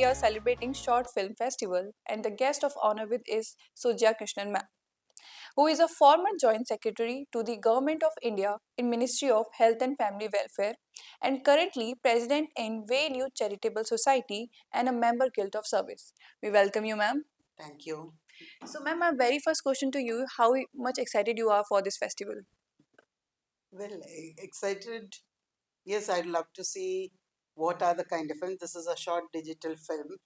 are celebrating Short Film Festival, and the guest of honor with is Sujya Krishnan ma'am, who is a former Joint Secretary to the Government of India in Ministry of Health and Family Welfare, and currently President in Way New Charitable Society and a member Guild of Service. We welcome you, ma'am. Thank you. So, ma'am, my very first question to you: how much excited you are for this festival? Well, excited. Yes, I'd love to see what are the kind of film. This is a short digital film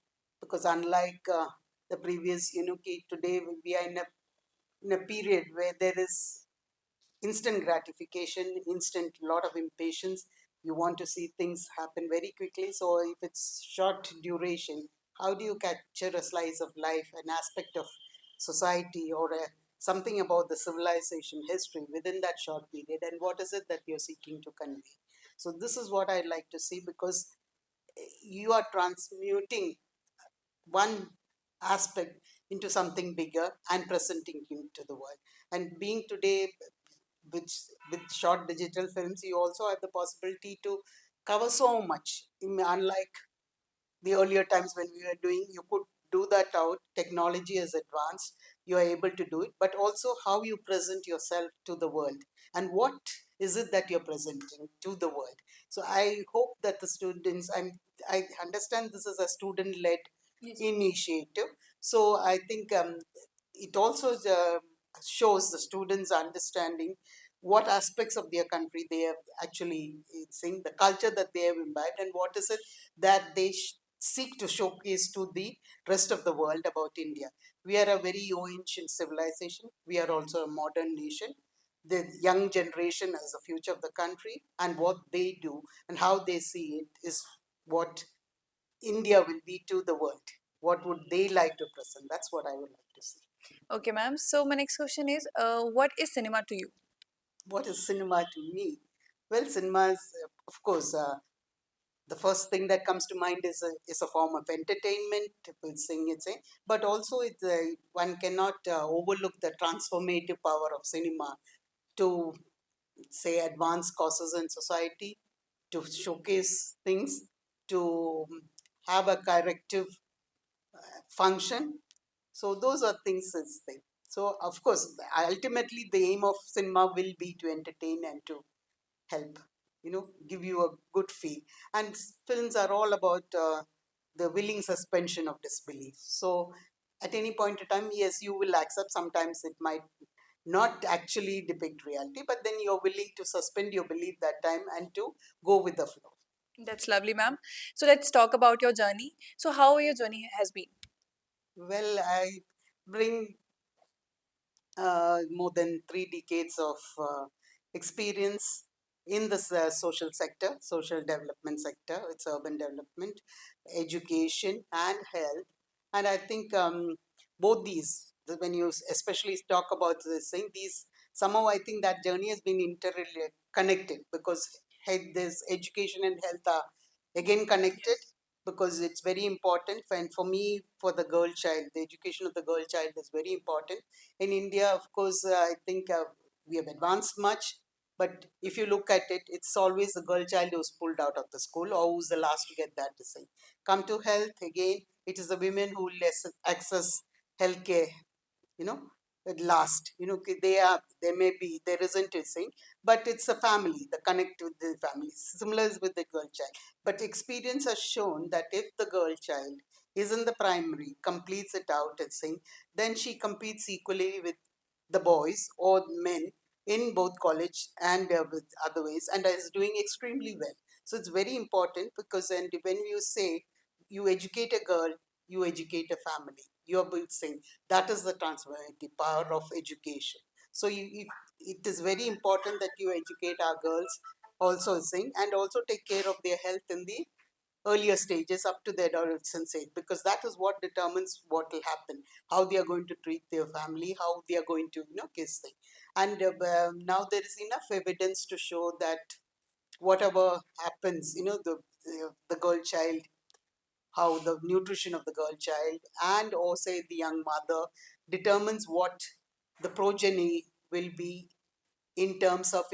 because unlike the previous, today we are in a period where there is instant gratification, instant lot of impatience. You want to see things happen very quickly. So if it's short duration, how do you capture a slice of life, an aspect of society, or something about the civilization history within that short period? And what is it that you're seeking to convey? So this is what I like to see because you are transmuting one aspect into something bigger and presenting it to the world. And being today with short digital films, you also have the possibility to cover so much. Unlike the earlier times when we were doing, you could do that out. Technology is advanced, you are able to do it, but also how you present yourself to the world and what is it that you're presenting to the world. So I hope that the students, I understand this is a student led initiative. So I think it also shows the students understanding what aspects of their country they have actually seen, the culture that they have imbibed, and what is it that they seek to showcase to the rest of the world about India. We are a very ancient civilization. We are also a modern nation. The young generation as the future of the country, and what they do and how they see it is what India will be to the world. What would they like to present? That's what I would like to see. Okay, ma'am. So, my next question is: what is cinema to you? What is cinema to me? Well, cinema is, of course, the first thing that comes to mind is a form of entertainment, people sing it, say, but also one cannot overlook the transformative power of cinema to say advance causes in society, to showcase things, to have a corrective function. So those are things that's thing. So of course, ultimately the aim of cinema will be to entertain and to help, give you a good feel. And films are all about the willing suspension of disbelief. So at any point in time, yes, you will accept. Sometimes it might not actually depict reality, but then you're willing to suspend your belief that time and to go with the flow. That's lovely, ma'am. So, let's talk about your journey. So, how your journey has been? Well, I bring more than 3 decades of experience in this social sector, social development sector. It's urban development, education, and health. And I think both these, when you especially talk about this thing, these somehow I think that journey has been interconnected because this education and health are again connected because it's very important. And for me, for the girl child, the education of the girl child is very important in India. Of course, I think we have advanced much, but if you look at it, it's always the girl child who's pulled out of the school or who's the last to get that decision. Come to health again, it is the women who less access healthcare, you know, at last. There may be, there isn't a thing, but it's a family, the connect with the family. Similar is with the girl child. But experience has shown that if the girl child is in the primary, completes it out and saying, then she competes equally with the boys or men in both college and with other ways and is doing extremely well. So it's very important because and when you say you educate a girl, you educate a family. You're saying that is the transformative power of education. So it is very important that you educate our girls also saying and also take care of their health in the earlier stages up to the adolescence age because that is what determines what will happen, how they are going to treat their family, how they are going to kiss them. And now there is enough evidence to show that whatever happens, the girl child, how the nutrition of the girl child and or say the young mother determines what the progeny will be in terms of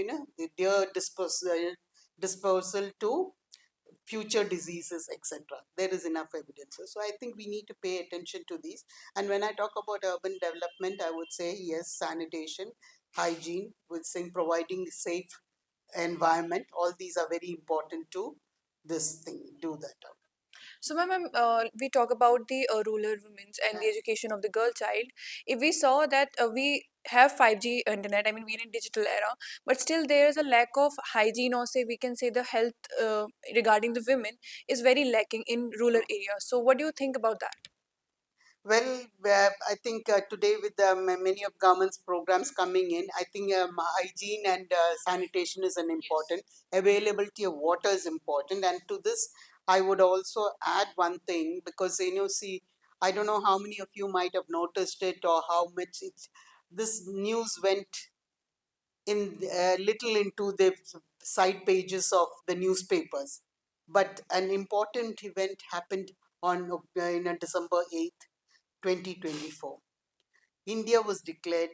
their disposal to future diseases, etc. There is enough evidence. So I think we need to pay attention to these. And when I talk about urban development, I would say yes, sanitation, hygiene, with saying providing safe environment. All these are very important to this thing. Do that. So, ma'am, we talk about the rural women's and the education of the girl child. If we saw that we have 5G internet, I mean, we're in digital era, but still there is a lack of hygiene, or say we can say the health regarding the women is very lacking in rural areas. So, what do you think about that? Well, I think today with many of government's programs coming in, I think hygiene and sanitation is an important. Availability of water is important, and to this, I would also add one thing because see, I don't know how many of you might have noticed it or how much this news went in little into the side pages of the newspapers, but an important event happened on December 8th, 2024. India was declared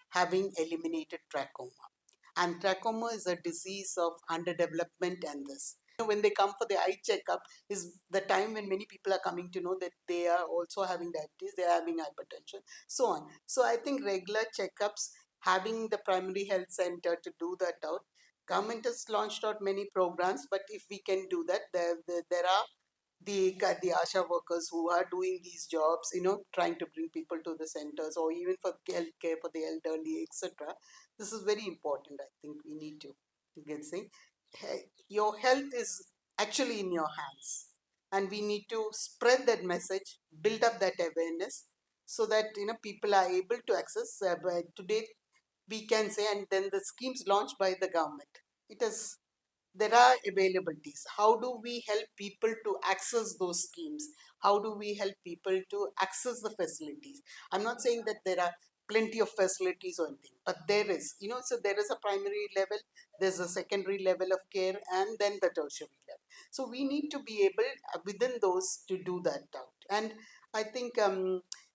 having eliminated trachoma. And trachoma is a disease of underdevelopment and this. When they come for the eye checkup is the time when many people are coming to know that they are also having diabetes, they are having hypertension, so on. So I think regular checkups, having the primary health center to do that out. Government has launched out many programs, but if we can do that, there are the ASHA workers who are doing these jobs, trying to bring people to the centers or even for healthcare for the elderly, etc. This is very important. I think we need to get saying your health is actually in your hands, and we need to spread that message, build up that awareness, so that people are able to access. But today we can say, and then the schemes launched by the government. It is there are availabilities. How do we help people to access those schemes? How do we help people to access the facilities? I'm not saying that there are plenty of facilities or anything, but there is, so there is a primary level, there's a secondary level of care, and then the tertiary level. So we need to be able within those to do that out. And I think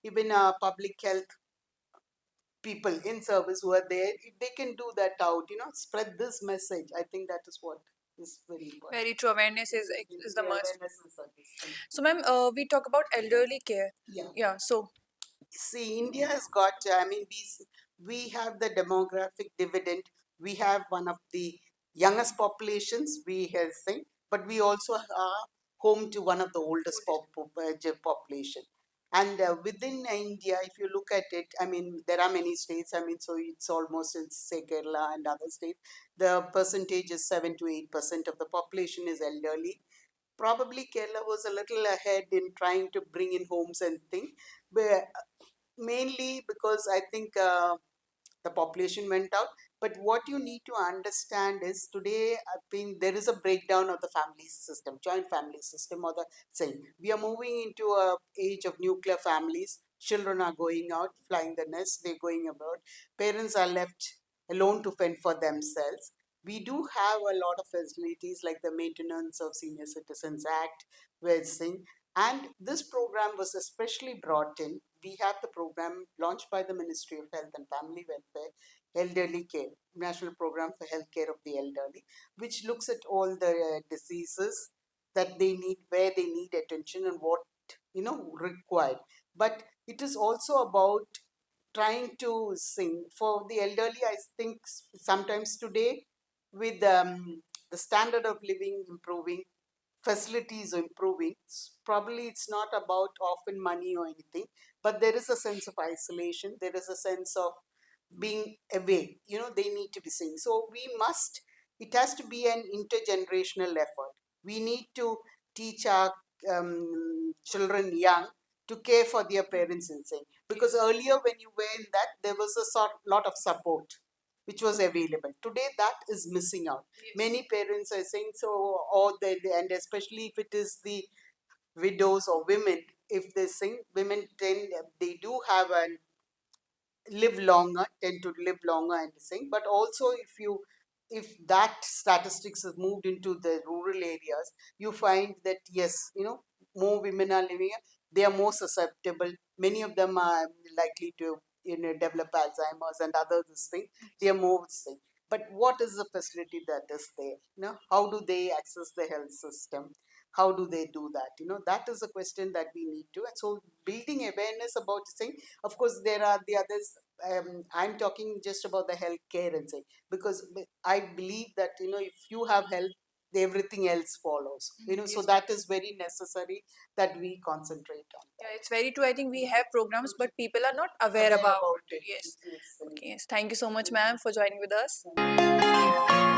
even public health people in service who are there, if they can do that out, spread this message, I think that is what is very important. Very true. Awareness is the Yeah, must. awareness is a this thing. So, ma'am, we talk about elderly care. Yeah. Yeah. So, See, India has got, I mean, we have the demographic dividend. We have one of the youngest populations, we have seen, but we also are home to one of the oldest population. And within India, if you look at it, I mean, there are many states. I mean, so it's almost in say Kerala and other states. The percentage is 7 to 8% of the population is elderly. Probably Kerala was a little ahead in trying to bring in homes and things, but mainly because I think the population went out. But what you need to understand is today, I think there is a breakdown of the family system, joint family system, or the saying we are moving into a age of nuclear families. Children are going out, flying the nest, they're going abroad. Parents are left alone to fend for themselves. We do have a lot of facilities like the Maintenance of Senior Citizens Act, where it's saying, and this program was especially brought in. We have the program launched by the Ministry of Health and Family Welfare, Elderly Care, National Program for Health Care of the Elderly, which looks at all the diseases that they need, where they need attention, and what required. But it is also about trying to sing for the elderly. I think sometimes today, with the standard of living improving, facilities improving, probably it's not about often money or anything, but there is a sense of isolation, there is a sense of being away, they need to be seen. So we must, it has to be an intergenerational effort. We need to teach our children young to care for their parents in saying, because earlier when you were in that, there was a lot of support which was available. Today that is missing out. Many parents are saying so, or they, and especially if it is the widows or women, if they sing, women tend, they do have an live longer, tend to live longer and sing. But also, if that statistics has moved into the rural areas, you find that yes, more women are living here, they are more susceptible. Many of them are likely to develop Alzheimer's and others this thing. They are more sick. but what is the facility that is there? How do they access the health system? How do they do that? That is a question that we need to. And so building awareness about saying, of course, there are the others. I'm talking just about the healthcare and say, because I believe that, if you have health, everything else follows. So Yes, that is very necessary that we concentrate on yeah, that. it's very true. I think we have programs, but people are not aware Aware about about it. it. Yes. Yes. Okay. Yes. Thank you so much, ma'am, for joining with us. Yes.